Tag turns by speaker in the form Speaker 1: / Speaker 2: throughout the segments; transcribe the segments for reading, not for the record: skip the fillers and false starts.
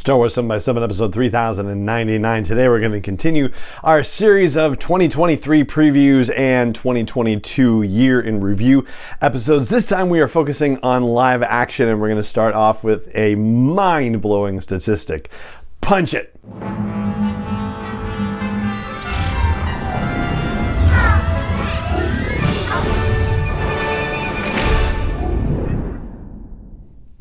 Speaker 1: Star Wars 7x7 episode 3099. Today we're going to continue our series of 2023 previews and 2022 year in review episodes. This time we are focusing on live action, and we're going to start off with a mind-blowing statistic. Punch it!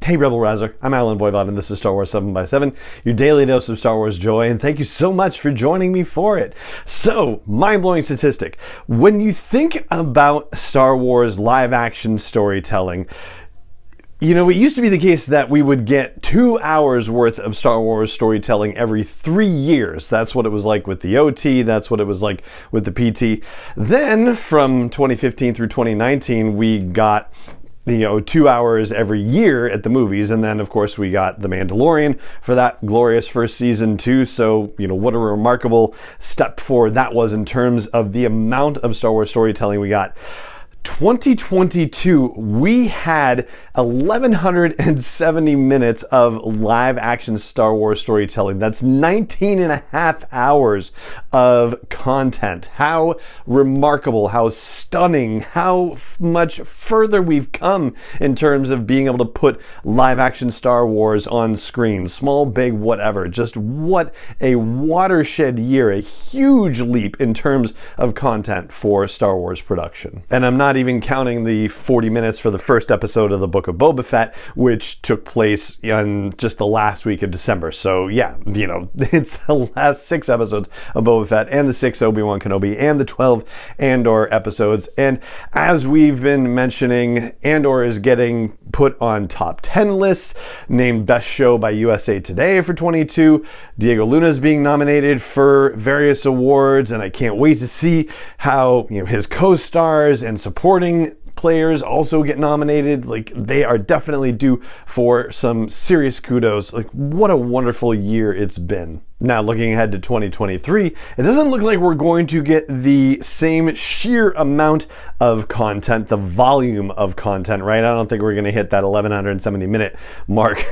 Speaker 1: Hey Rebel Rouser, I'm Alan Voivod and this is Star Wars 7x7, your daily dose of Star Wars joy, and thank you so much for joining me for it. So, mind-blowing statistic. When you think about Star Wars live-action storytelling, you know, it used to be the case that we would get 2 hours worth of Star Wars storytelling every 3 years. That's what it was like with the OT, that's what it was like with the PT. Then, from 2015 through 2019, we got 2 hours every year at the movies, and then of course we got The Mandalorian for that glorious first season too. So what a remarkable step forward that was in terms of the amount of Star Wars storytelling we got. 2022, we had 1,170 minutes of live action Star Wars storytelling. That's 19 and a half hours of content. How remarkable, how stunning, how much further we've come in terms of being able to put live action Star Wars on screen. Small, big, whatever. Just what a watershed year, a huge leap in terms of content for Star Wars production. And I'm not even counting the 40 minutes for the first episode of the Book of Boba Fett, which took place in just the last week of December. So yeah, it's the last 6 episodes of Boba Fett and the 6 Obi-Wan Kenobi and the 12 Andor episodes. And as we've been mentioning, Andor is getting put on top 10 lists, named Best Show by USA Today for 22. Diego Luna is being nominated for various awards, and I can't wait to see how his co-stars and supporting players also get nominated. Like, they are definitely due for some serious kudos. Like, what a wonderful year it's been. Now, looking ahead to 2023, it doesn't look like we're going to get the same sheer amount of content, the volume of content, right? I don't think we're going to hit that 1,170 minute mark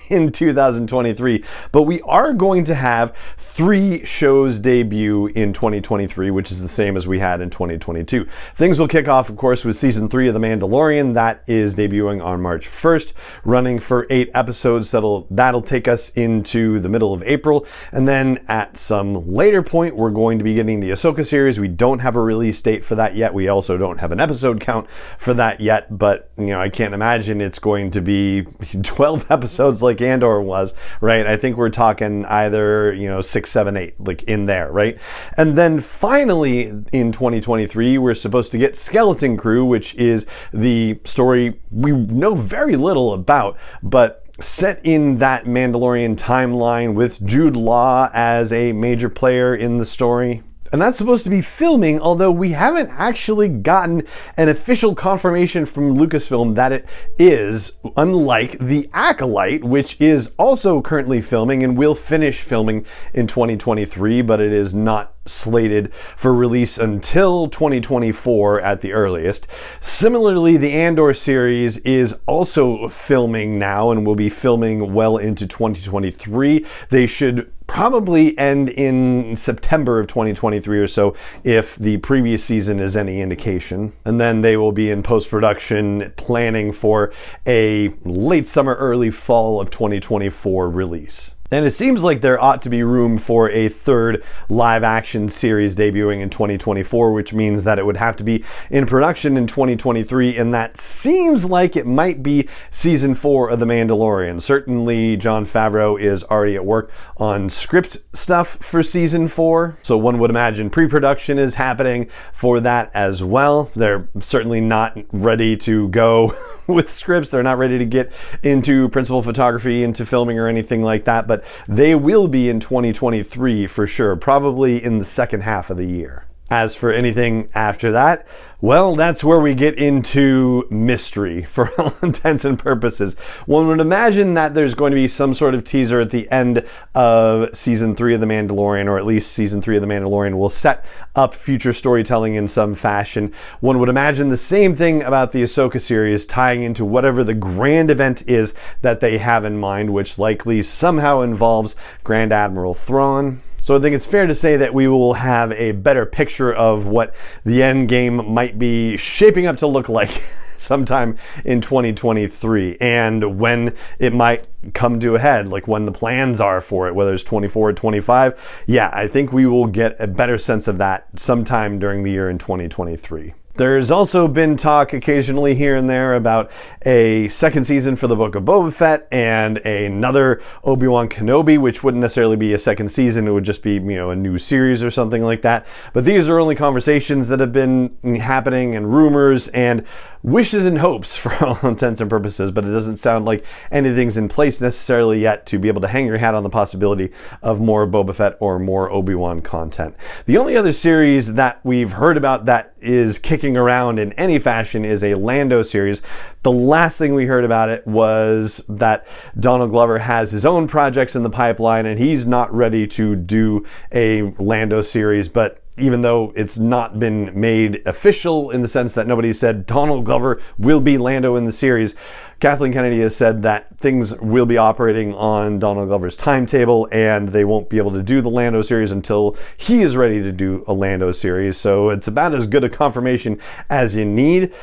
Speaker 1: in 2023, but we are going to have 3 shows debut in 2023, which is the same as we had in 2022. Things will kick off, of course, with season 3 of The Mandalorian. That is debuting on March 1st, running for 8 episodes. That'll take us into the middle of April, and then at some later point, we're going to be getting the Ahsoka series. We don't have a release date for that yet. We also don't have an episode count for that yet, but I can't imagine it's going to be 12 episodes like Andor was, right? I think we're talking either 6, 7, 8, like in there, right? And then finally in 2023 we're supposed to get Skeleton Crew, which is the story we know very little about, but set in that Mandalorian timeline with Jude Law as a major player in the story. And that's supposed to be filming, although we haven't actually gotten an official confirmation from Lucasfilm that it is, unlike The Acolyte, which is also currently filming and will finish filming in 2023, but it is not slated for release until 2024 at the earliest. Similarly, the Andor series is also filming now and will be filming well into 2023. They should probably end in September of 2023 or so, if the previous season is any indication. And then they will be in post-production planning for a late summer, early fall of 2024 release. And it seems like there ought to be room for a 3rd live-action series debuting in 2024, which means that it would have to be in production in 2023, and that seems like it might be season 4 of The Mandalorian. Certainly, Jon Favreau is already at work on script stuff for season 4, so one would imagine pre-production is happening for that as well. They're certainly not ready to go with scripts. They're not ready to get into principal photography, into filming or anything like that, but they will be in 2023 for sure, probably in the second half of the year. As for anything after that, well, that's where we get into mystery for all intents and purposes. One would imagine that there's going to be some sort of teaser at the end of season 3 of The Mandalorian, or at least season 3 of The Mandalorian will set up future storytelling in some fashion. One would imagine the same thing about the Ahsoka series, tying into whatever the grand event is that they have in mind, which likely somehow involves Grand Admiral Thrawn. So I think it's fair to say that we will have a better picture of what the end game might be shaping up to look like sometime in 2023, and when it might come to a head, like when the plans are for it, whether it's 24 or 25. Yeah, I think we will get a better sense of that sometime during the year in 2023. There's also been talk occasionally here and there about a second season for the Book of Boba Fett and another Obi-Wan Kenobi, which wouldn't necessarily be a second season. It would just be, a new series or something like that. But these are only conversations that have been happening and rumors and wishes and hopes for all intents and purposes, but it doesn't sound like anything's in place necessarily yet to be able to hang your hat on the possibility of more Boba Fett or more Obi-Wan content. The only other series that we've heard about that is kicking around in any fashion is a Lando series. The last thing we heard about it was that Donald Glover has his own projects in the pipeline and he's not ready to do a Lando series, but even though it's not been made official in the sense that nobody said Donald Glover will be Lando in the series, Kathleen Kennedy has said that things will be operating on Donald Glover's timetable and they won't be able to do the Lando series until he is ready to do a Lando series. So it's about as good a confirmation as you need,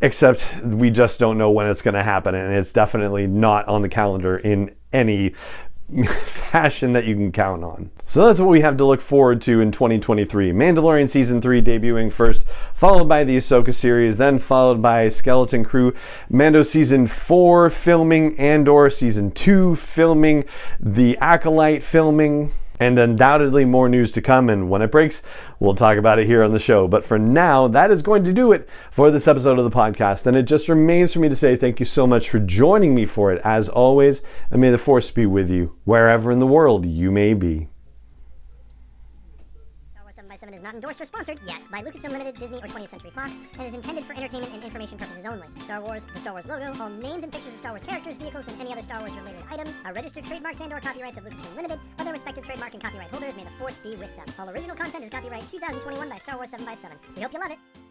Speaker 1: except we just don't know when it's going to happen, and it's definitely not on the calendar in any fashion that you can count on. So that's what we have to look forward to in 2023. Mandalorian Season 3 debuting first, followed by the Ahsoka series, then followed by Skeleton Crew, Mando Season 4 filming, Andor Season 2 filming, The Acolyte filming, and undoubtedly more news to come, and when it breaks, we'll talk about it here on the show. But for now, that is going to do it for this episode of the podcast, and it just remains for me to say thank you so much for joining me for it, as always, and may the Force be with you, wherever in the world you may be.
Speaker 2: 7x7 is not endorsed or sponsored yet by Lucasfilm Limited, Disney, or 20th Century Fox, and is intended for entertainment and information purposes only. Star Wars, the Star Wars logo, all names and pictures of Star Wars characters, vehicles, and any other Star Wars related items are registered trademarks and/or copyrights of Lucasfilm Limited, or their respective trademark and copyright holders. May the Force be with them. All original content is copyright 2021 by Star Wars 7x7. We hope you love it.